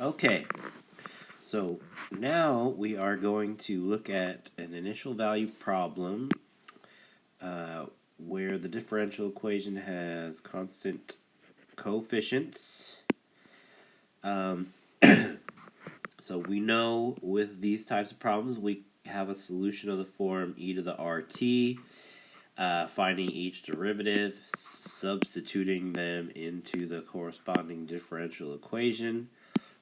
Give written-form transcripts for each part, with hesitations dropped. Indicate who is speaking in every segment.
Speaker 1: Okay, so now we are going to look at an initial value problem uh, where the differential equation has constant coefficients. Um, so we know with these types of problems we have a solution of the form e to the rt, finding each derivative, substituting them into the corresponding differential equation.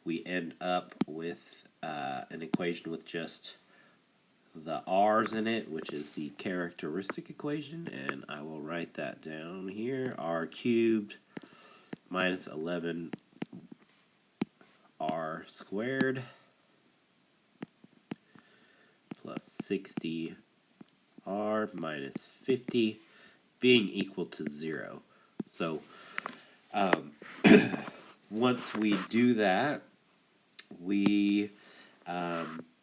Speaker 1: We end up with an equation with just the r's in it, which is the characteristic equation, and I will write that down here. R cubed minus 11 r squared plus 60 r minus 50 being equal to 0. So once we do that, we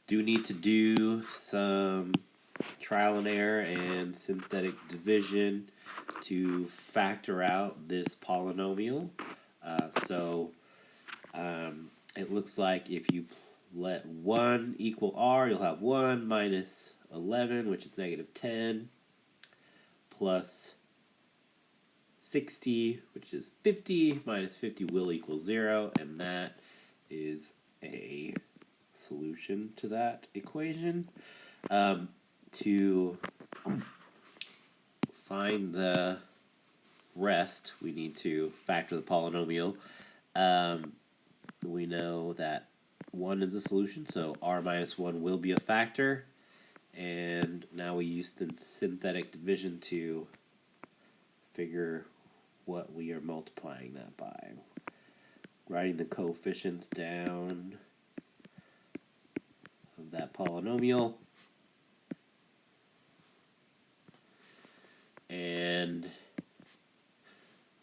Speaker 1: do need to do some trial and error and synthetic division to factor out this polynomial. So it looks like if you let 1 equal r, you'll have 1 minus 11, which is negative 10, plus 60, which is 50, minus 50 will equal 0, and that is a solution to that equation. To find the rest, we need to factor the polynomial. We know that 1 is a solution, so r minus 1 will be a factor. And now we use the synthetic division to figure what we are multiplying that by. Writing the coefficients down of that polynomial. And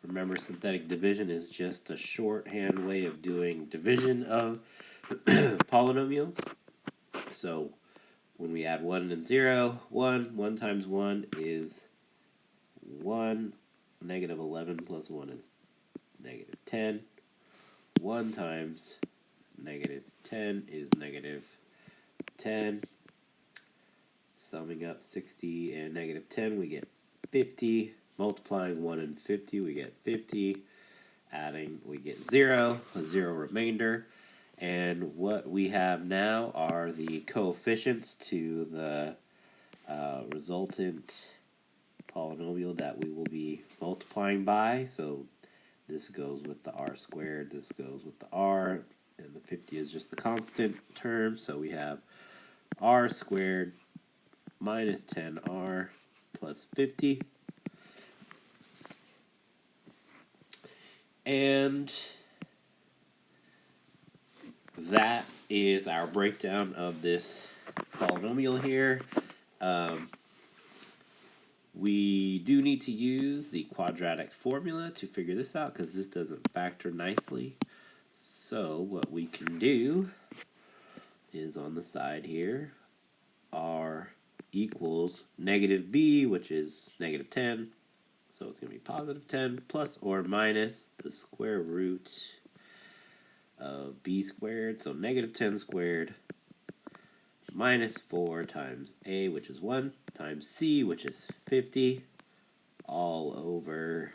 Speaker 1: remember, synthetic division is just a shorthand way of doing division of polynomials. So when we add 1 and 0, 1 times 1 is 1, negative 11 plus 1 is negative 10. 1 times negative 10 is negative 10. Summing up 60 and negative 10, we get 50. Multiplying 1 and 50, we get 50. Adding, we get 0, a 0 remainder. And what we have now are the coefficients to the resultant polynomial that we will be multiplying by. So this goes with the r squared, this goes with the r, and the 50 is just the constant term. So we have r squared minus 10r plus 50. And that is our breakdown of this polynomial here. We do need to use the quadratic formula to figure this out because this doesn't factor nicely. So what we can do is on the side here, r equals negative b, which is negative 10. So it's going to be positive 10 plus or minus the square root of b squared. So negative 10 squared minus 4 times a, which is 1, times c, which is 50, all over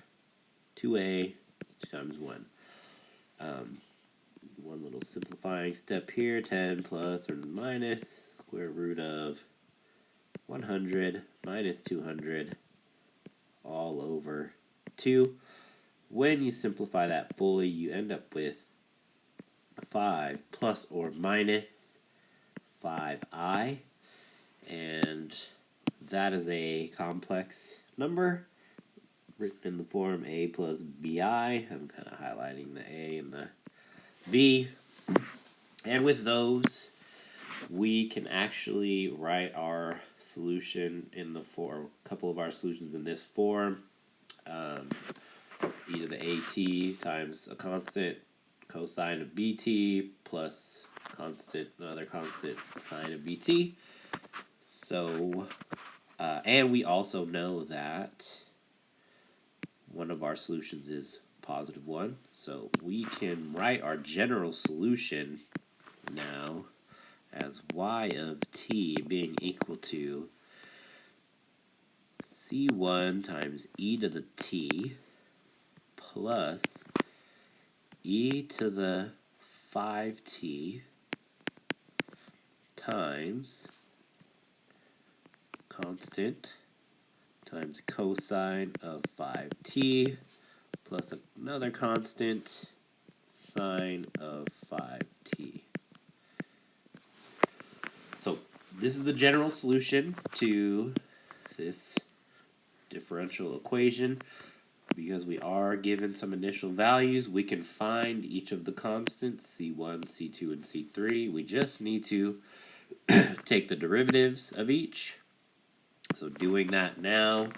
Speaker 1: 2a times 1. One little simplifying step here, 10 plus or minus square root of 100 minus 200 all over 2. When you simplify that fully, you end up with 5 plus or minus 5i, and that is a complex number written in the form a plus bi. I'm kind of highlighting the a and the b, and with those we can actually write our solution in the form, a couple of our solutions in this form. E to the at times a constant cosine of bt plus another constant sine of bt. So, and we also know that one of our solutions is positive 1. So we can write our general solution now as y of t being equal to c1 times e to the t plus e to the 5t times constant times cosine of 5t plus another constant sine of 5t. So this is the general solution to this differential equation. Because we are given some initial values, we can find each of the constants, c1, c2, and c3. We just need to take the derivatives of each. So doing that now,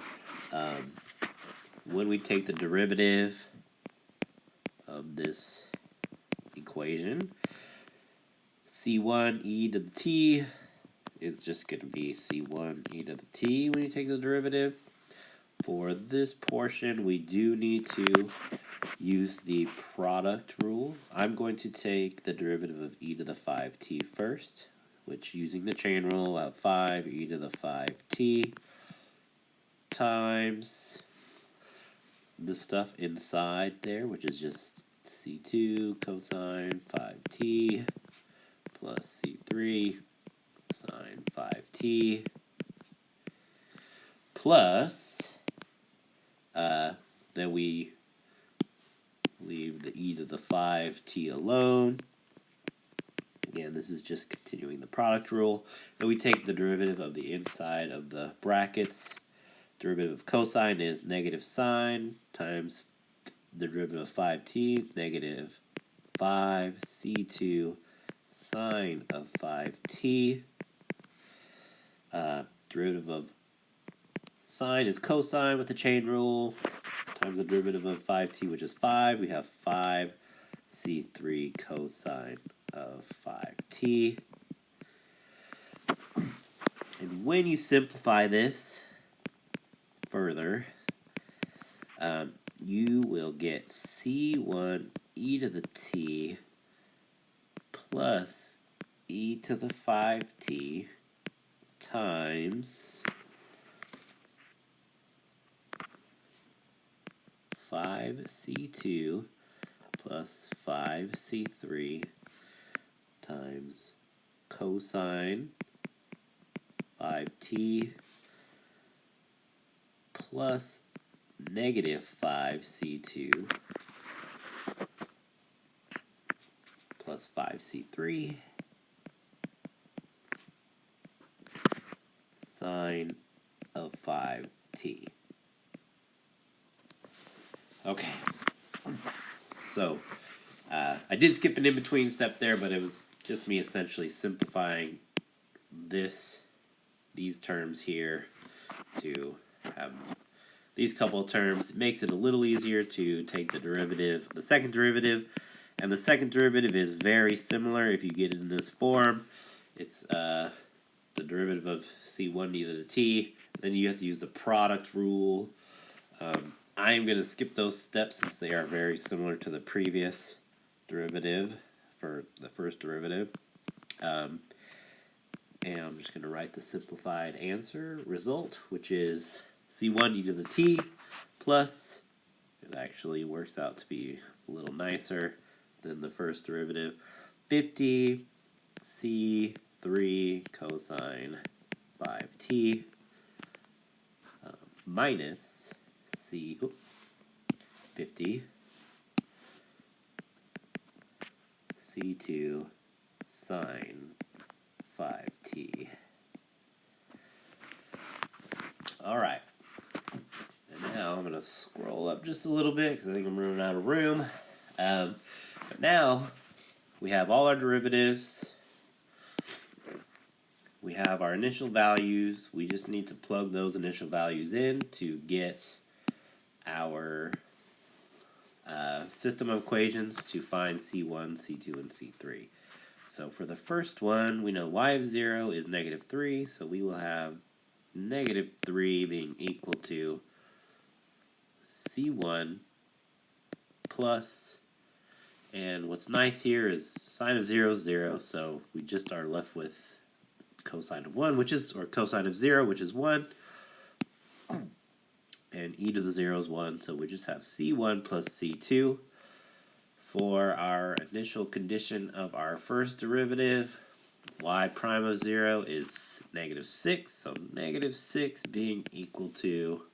Speaker 1: when we take the derivative of this equation, c1 e to the t is just going to be c1 e to the t when you take the derivative. For this portion, we do need to use the product rule. I'm going to take the derivative of e to the 5t first, which using the chain rule, I'll have 5 e to the 5t times the stuff inside there, which is just c2 cosine 5t plus c3 sine 5t plus then we leave the e to the 5t alone. Again, this is just continuing the product rule. Then we take the derivative of the inside of the brackets. Derivative of cosine is negative sine times the derivative of 5t, negative 5c2 sine of 5t. Derivative of sine is cosine with the chain rule times the derivative of 5t, which is 5. We have 5c3 cosine of 5t. And when you simplify this further, you will get c1 e to the t plus e to the 5t times 5c2 plus 5c3 times cosine 5t plus negative 5c2 plus 5c3 sine of 5t. Okay, so I did skip an in-between step there, but it was just me essentially simplifying these terms here to have these couple of terms. It makes it a little easier to take the derivative, the second derivative, and the second derivative is very similar if you get it in this form. It's the derivative of c1 e to the t, then you have to use the product rule. I am going to skip those steps since they are very similar to the previous derivative for the first derivative. And I'm just going to write the simplified answer result, which is c1 e to the t plus, it actually works out to be a little nicer than the first derivative, 50 c3 cosine 5t minus 50 c2 sine 5t. All right. And now I'm going to scroll up just a little bit because I think I'm running out of room. But now we have all our derivatives. We have our initial values. We just need to plug those initial values in to get our system of equations to find C1, C2, and C3. So for the first one, we know y of 0 is negative 3, so we will have negative 3 being equal to C1 plus, and what's nice here is sine of 0 is 0, so we just are left with cosine of 1, or cosine of 0, which is 1, and e to the 0 is 1, so we just have c1 plus c2 for our initial condition of our first derivative. Y prime of 0 is -6, so -6 being equal to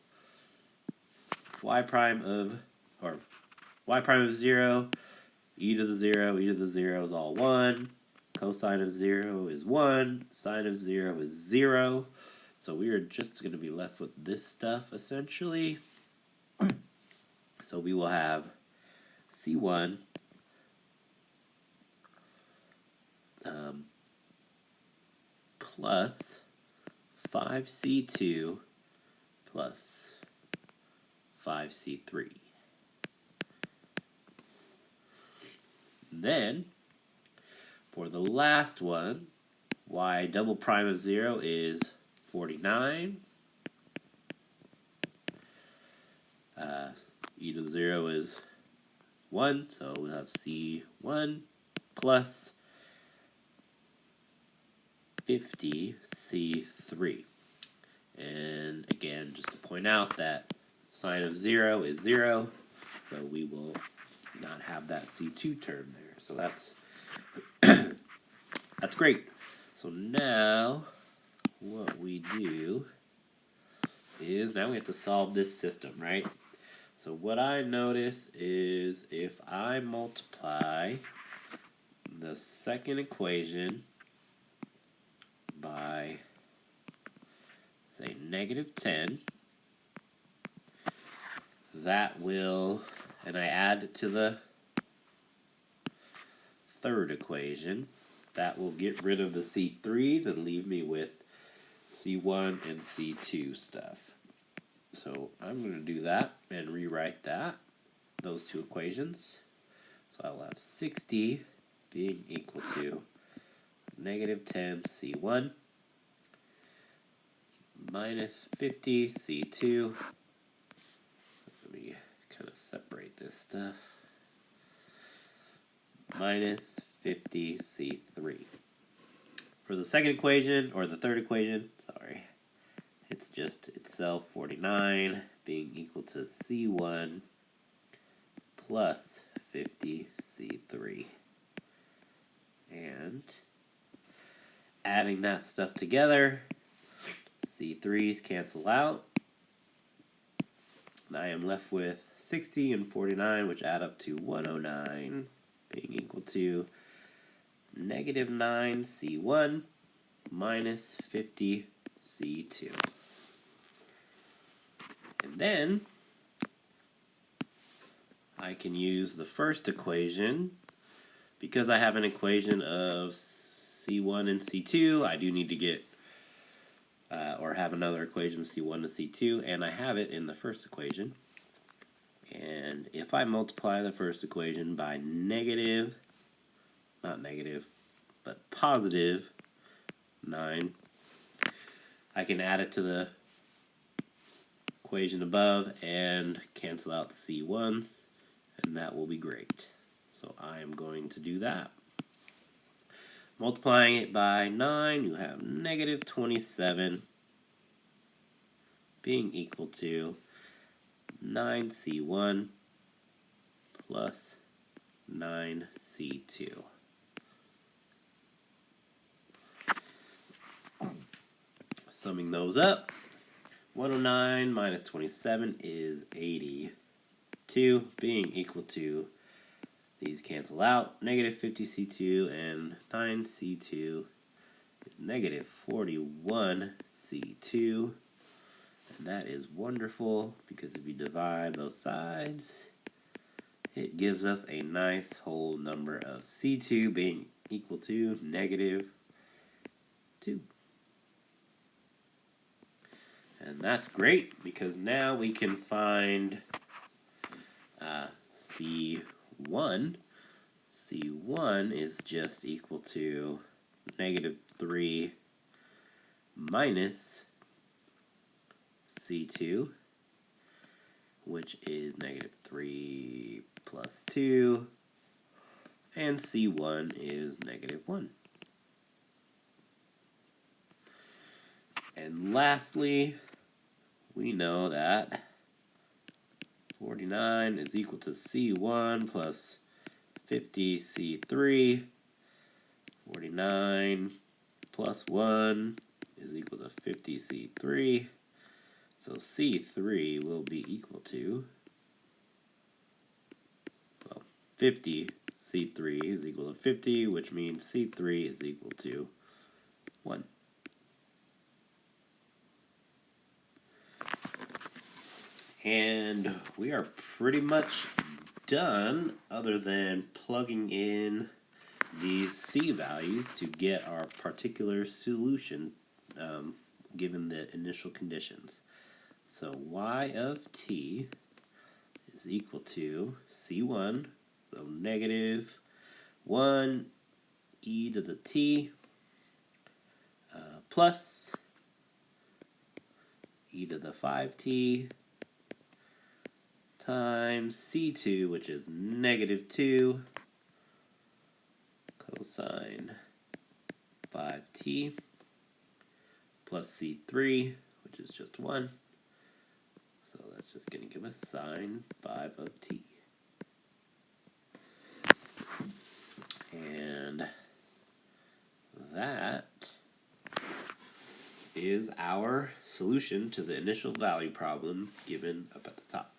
Speaker 1: y prime of 0, e to the 0 is all 1, cosine of 0 is 1, sine of 0 is 0, so we are just going to be left with this stuff essentially. So we will have c1 plus 5c2 plus 5c3. Then, for the last one, y double prime of 0 is 49. E to the 0 is 1, so we'll have c1 plus 50c3. And again, just to point out that sine of 0 is 0, so we will not have that c2 term there. So that's that's great. So now what we do is now we have to solve this system, right? So what I notice is if I multiply the second equation by, say, -10, that will, and I add it to the third equation, that will get rid of the C3s and leave me with C1 and C2 stuff. So I'm going to do that and rewrite those two equations. So I'll have 60 being equal to -10c1 minus 50c2. Let me kind of separate this stuff. Minus 50c3. For the second equation, or the third equation, sorry, it's just itself 49 being equal to c1 plus 50c3. And adding that stuff together, c3's cancel out. And I am left with 60 and 49, which add up to 109, being equal to -9c1 minus 50c2. And then I can use the first equation. Because I have an equation of c1 and c2, I do need to get, or have another equation of c1 and c2, and I have it in the first equation. And if I multiply the first equation by positive 9, I can add it to the equation above and cancel out the c1s, and that will be great. So I am going to do that. Multiplying it by 9, you have -27 being equal to 9c1 plus 9c2. Summing those up, 109 minus 27 is 82, being equal to, these cancel out, -50c2 and 9c2 is -41c2. And that is wonderful because if you divide both sides, it gives us a nice whole number of c2 being equal to -2. And that's great because now we can find c1. c1 is just equal to -3 minus c2, which is -3 plus 2, and C1 is negative 1. And lastly, we know that 49 is equal to C1 plus 50 C3. 49 plus 1 is equal to 50 C3. So C3 will be equal to, well, 50 C3 is equal to 50, which means C3 is equal to 1. And we are pretty much done, other than plugging in these C values to get our particular solution given the initial conditions. So y of t is equal to C1, so negative 1 e to the t plus e to the 5t times C2, which is negative 2 cosine 5t plus C3, which is just 1. So that's just going to give us sine 5 of t. And that is our solution to the initial value problem given up at the top.